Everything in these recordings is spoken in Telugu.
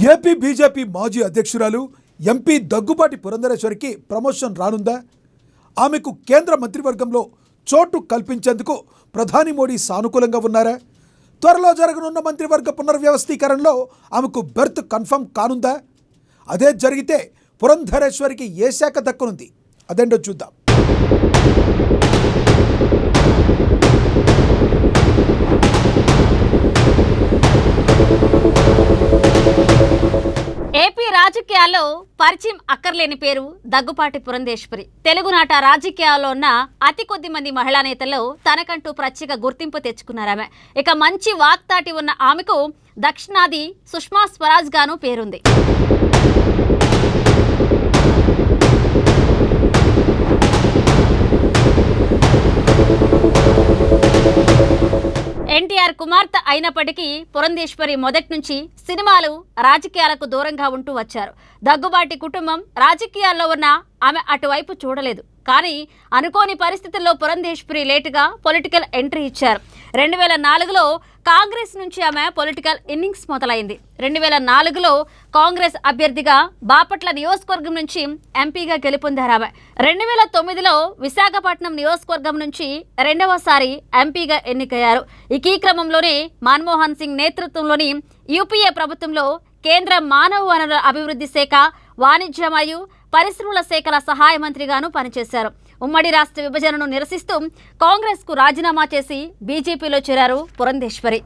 ఏపీ బీజేపీ మాజీ అధ్యక్షురాలు ఎంపీ దగ్గుబాటి పురంధరేశ్వరికి ప్రమోషన్ రానుందా? ఆమెకు కేంద్ర మంత్రివర్గంలో చోటు కల్పించేందుకు ప్రధాని మోడీ సానుకూలంగా ఉన్నారా? త్వరలో జరగనున్న మంత్రివర్గ పునర్వ్యవస్థీకరణలో ఆమెకు బెర్త్ కన్ఫర్మ్ కానుందా? అదే జరిగితే పురంధరేశ్వరికి ఏ శాఖ దక్కనుంది? అదేంటో చూద్దాం. ఏపీ రాజకీయాల్లో పరిచయం అక్కర్లేని పేరు దగ్గుబాటి పురంధేశ్వరి. తెలుగునాట రాజకీయాల్లో ఉన్న అతి కొద్ది మంది మహిళా నేతల్లో తనకంటూ ప్రత్యేక గుర్తింపు తెచ్చుకున్నారామె. ఇక మంచి వాక్తాటి ఉన్న ఆమెకు దక్షిణాది సుష్మా స్వరాజ్ గాను పేరుంది. ఎన్టీఆర్ కుమార్తె అయినప్పటికీ పురంధేశ్వరి మొదటి నుంచి సినిమాలు రాజకీయాలకు దూరంగా ఉంటూ వచ్చారు. దగ్గుబాటి కుటుంబం రాజకీయాల్లో ఉన్న ఆమె అటువైపు చూడలేదు. కానీ అనుకోని పరిస్థితుల్లో పురంధేశ్వరి లేటుగా పొలిటికల్ ఎంట్రీ ఇచ్చారు. 2004లో కాంగ్రెస్ నుంచి ఆమె పొలిటికల్ ఇన్నింగ్స్ మొదలైంది. 2004లో కాంగ్రెస్ అభ్యర్థిగా బాపట్ల నియోజకవర్గం నుంచి ఎంపీగా గెలుపొందారు ఆమె. 2009లో విశాఖపట్నం నియోజకవర్గం నుంచి రెండవసారి ఎంపీగా ఎన్నికయ్యారు. ఈ క్రమంలోనే మన్మోహన్ సింగ్ నేతృత్వంలోని యూపీఏ ప్రభుత్వంలో కేంద్ర మానవ వనరుల అభివృద్ధి శాఖ, వాణిజ్య మరియు పరిశ్రమల శాఖల సహాయ మంత్రిగాను పనిచేశారు. ఉమ్మడి రాష్ట్ర విభజనను నిరసిస్తూ కాంగ్రెస్ కు రాజీనామా చేసి బీజేపీలో చేరారు పురంధేశ్వరి.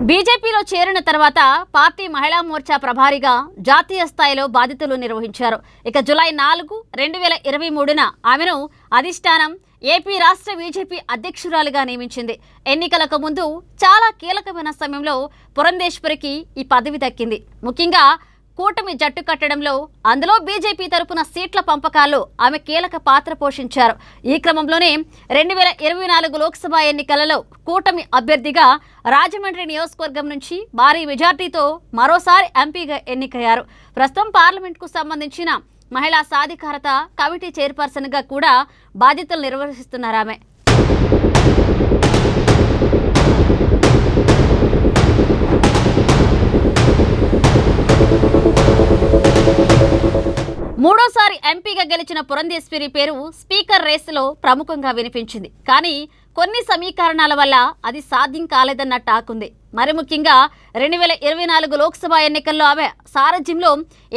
బీజేపీలో చేరిన తర్వాత పార్టీ మహిళా మోర్చా ప్రభారిగా జాతీయ స్థాయిలో బాధ్యతలు నిర్వహించారు. ఇక జూలై 4, 2023న ఆమెను అధిష్టానం ఏపీ రాష్ట్ర బీజేపీ అధ్యక్షురాలిగా నియమించింది. ఎన్నికలకు ముందు చాలా కీలకమైన సమయంలో పురంధేశ్వరికి ఈ పదవి దక్కింది. ముఖ్యంగా కూటమి జట్టు కట్టడంలో, అందులో బీజేపీ తరపున సీట్ల పంపకాల్లో ఆమె కీలక పాత్ర పోషించారు. ఈ క్రమంలోనే 2024 లోక్సభ ఎన్నికలలో కూటమి అభ్యర్థిగా రాజమండ్రి నియోజకవర్గం నుంచి భారీ మెజార్టీతో మరోసారి ఎంపీగా ఎన్నికయ్యారు. ప్రస్తుతం పార్లమెంట్కు సంబంధించిన మహిళా సాధికారత కమిటీ చైర్పర్సన్గా కూడా బాధ్యతలు నిర్వహిస్తున్నారు ఆమె. మూడోసారి ఎంపీగా గెలిచిన పురంధేశ్వరి పేరు స్పీకర్ రేసులో ప్రముఖంగా వినిపించింది. కానీ కొన్ని సమీకరణాల వల్ల అది సాధ్యం కాలేదన్న టాక్ ఉంది. మరి ముఖ్యంగా 2024 లోక్సభ ఎన్నికల్లో ఆమె సారథ్యంలో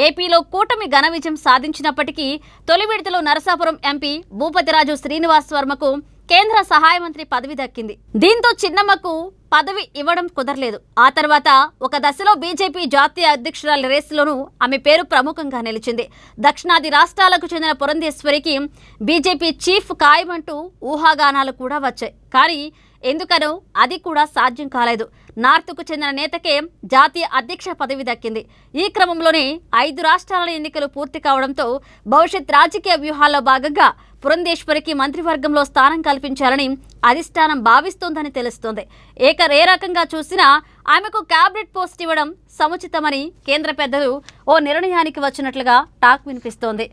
ఏపీలో కూటమి ఘన విజయం సాధించినప్పటికీ తొలి విడతలో నరసాపురం ఎంపీ భూపతిరాజు శ్రీనివాస్ వర్మకు కేంద్ర సహాయ మంత్రి పదవి దక్కింది. దీంతో చిన్నమ్మకు పదవి ఇవ్వడం కుదరలేదు. ఆ తర్వాత ఒక దశలో బీజేపీ జాతీయ అధ్యక్షురాలి రేసులోనూ ఆమె పేరు ప్రముఖంగా నిలిచింది. దక్షిణాది రాష్ట్రాలకు చెందిన పురంధేశ్వరికి బీజేపీ చీఫ్ ఖాయమంటూ ఊహాగానాలు కూడా వచ్చాయి. కానీ ఎందుకనో అది కూడా సాధ్యం కాలేదు. నార్త్కు చెందిన నేతకే జాతీయ అధ్యక్ష పదవి దక్కింది. ఈ క్రమంలోనే 5 రాష్ట్రాల ఎన్నికలు పూర్తి కావడంతో భవిష్యత్ రాజకీయ వ్యూహాల్లో భాగంగా పురంధేశ్వరికి మంత్రివర్గంలో స్థానం కల్పించాలని అధిష్టానం భావిస్తోందని తెలుస్తోంది. ఏ రకంగా చూసినా ఆమెకు క్యాబినెట్ పోస్ట్ ఇవ్వడం సముచితమని కేంద్ర పెద్దలు ఓ నిర్ణయానికి వచ్చినట్లుగా టాక్ వినిపిస్తోంది.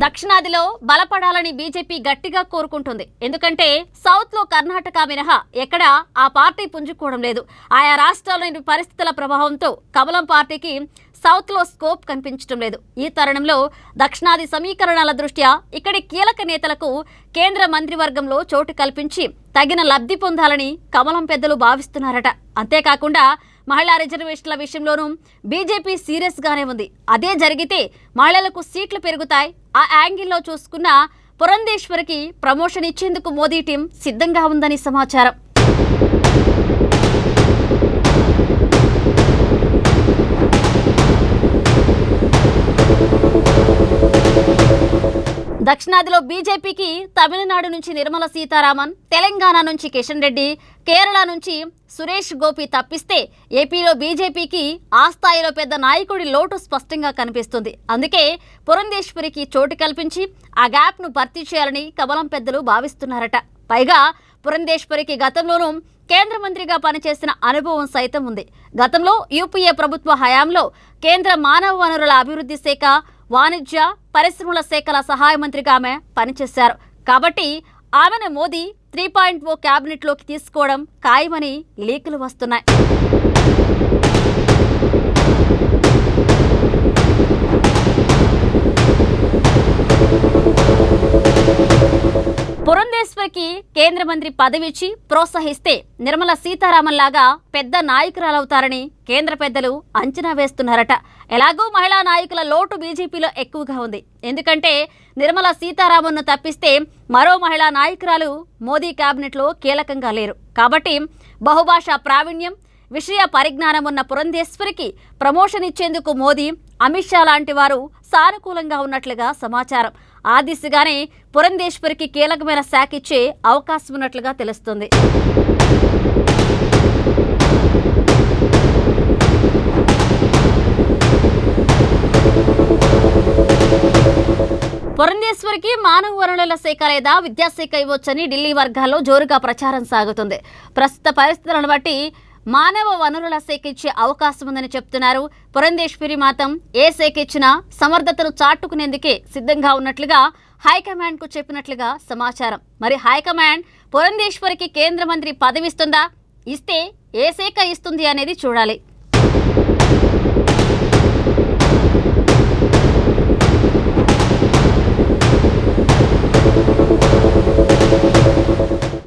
దక్షిణాదిలో బలపడాలని బీజేపీ గట్టిగా కోరుకుంటుంది. ఎందుకంటే సౌత్లో కర్ణాటక మినహా ఎక్కడా ఆ పార్టీ పుంజుకోవడం లేదు. ఆయా రాష్ట్రాల్లోని పరిస్థితుల ప్రభావంతో కమలం పార్టీకి సౌత్లో స్కోప్ కనిపించడం లేదు. ఈ తరుణంలో దక్షిణాది సమీకరణాల దృష్ట్యా ఇక్కడి కీలక నేతలకు కేంద్ర మంత్రివర్గంలో చోటు కల్పించి తగిన లబ్ధి పొందాలని కమలం పెద్దలు భావిస్తున్నారట. అంతేకాకుండా మహిళా రిజర్వేషన్ల విషయంలోనూ బీజేపీ సీరియస్ గానే ఉంది. అదే జరిగితే మహిళలకు సీట్లు పెరుగుతాయి. ఆ యాంగిల్లో చూసుకున్న పురంధేశ్వరికి ప్రమోషన్ ఇచ్చేందుకు మోదీ టీం సిద్ధంగా ఉందని సమాచారం. దక్షిణాదిలో బీజేపీకి తమిళనాడు నుంచి నిర్మల సీతారామన్, తెలంగాణ నుంచి కిషన్ రెడ్డి, కేరళ నుంచి సురేష్ గోపి తప్పిస్తే ఏపీలో బీజేపీకి ఆ స్థాయిలో పెద్ద నాయకుడి లోటు స్పష్టంగా కనిపిస్తుంది. అందుకే పురంధేశ్వరికి చోటు కల్పించి ఆ గ్యాప్ను భర్తీ చేయాలని కమలం పెద్దలు భావిస్తున్నారట. పైగా పురంధేశ్వరికి గతంలోనూ కేంద్ర మంత్రిగా పనిచేసిన అనుభవం సైతం ఉంది. గతంలో యూపీఏ ప్రభుత్వ హయాంలో కేంద్ర మానవ వనరుల అభివృద్ధి శాఖ, వాణిజ్య పరిశ్రమల శాఖల సహాయ మంత్రిగా ఆమె పనిచేశారు. కాబట్టి ఆమెను మోదీ 3.0 క్యాబినెట్లోకి తీసుకోవడం ఖాయమని లీకులు వస్తున్నాయి. పురంధేశ్వరికి కేంద్ర మంత్రి పదవిచ్చి ప్రోత్సహిస్తే నిర్మలా సీతారామన్ లాగా పెద్ద నాయకురాలవుతారని కేంద్ర పెద్దలు అంచనా వేస్తున్నారట. ఎలాగూ మహిళా నాయకుల లోటు బీజేపీలో ఎక్కువగా ఉంది. ఎందుకంటే నిర్మలా సీతారామన్ను తప్పిస్తే మరో మహిళా నాయకురాలు మోదీ కేబినెట్లో కీలకంగా లేరు. కాబట్టి బహుభాషా ప్రావీణ్యం, విషయ పరిజ్ఞానం ఉన్న పురంధేశ్వరికి ప్రమోషన్ ఇచ్చేందుకు మోదీ, అమిత్ షా లాంటి వారు సానుకూలంగా ఉన్నట్లుగా సమాచారం. ఆ దిశగానే పురంధేశ్వరికి కీలకమైన శాఖ ఇచ్చే అవకాశం ఉన్నట్లుగా తెలుస్తుంది. పురంధేశ్వరికి మానవ వనరుల శాఖ లేదా విద్యాశాఖ ఇవ్వొచ్చని ఢిల్లీ వర్గాల్లో జోరుగా ప్రచారం సాగుతుంది. ప్రస్తుత పరిస్థితులను బట్టి మానవ వనరుల శాఖ ఇచ్చే అవకాశం ఉందని చెప్తున్నారు. పురంధేశ్వరి మాత్రం ఏ శాఖ ఇచ్చినా సమర్థతను చాటుకునేందుకే సిద్ధంగా ఉన్నట్లుగా హైకమాండ్కు చెప్పినట్లుగా సమాచారం. మరి హైకమాండ్ పురంధేశ్వరికి కేంద్ర మంత్రి పదవి ఇస్తుందా? ఇస్తే ఏ శాఖ ఇస్తుంది అనేది చూడాలి.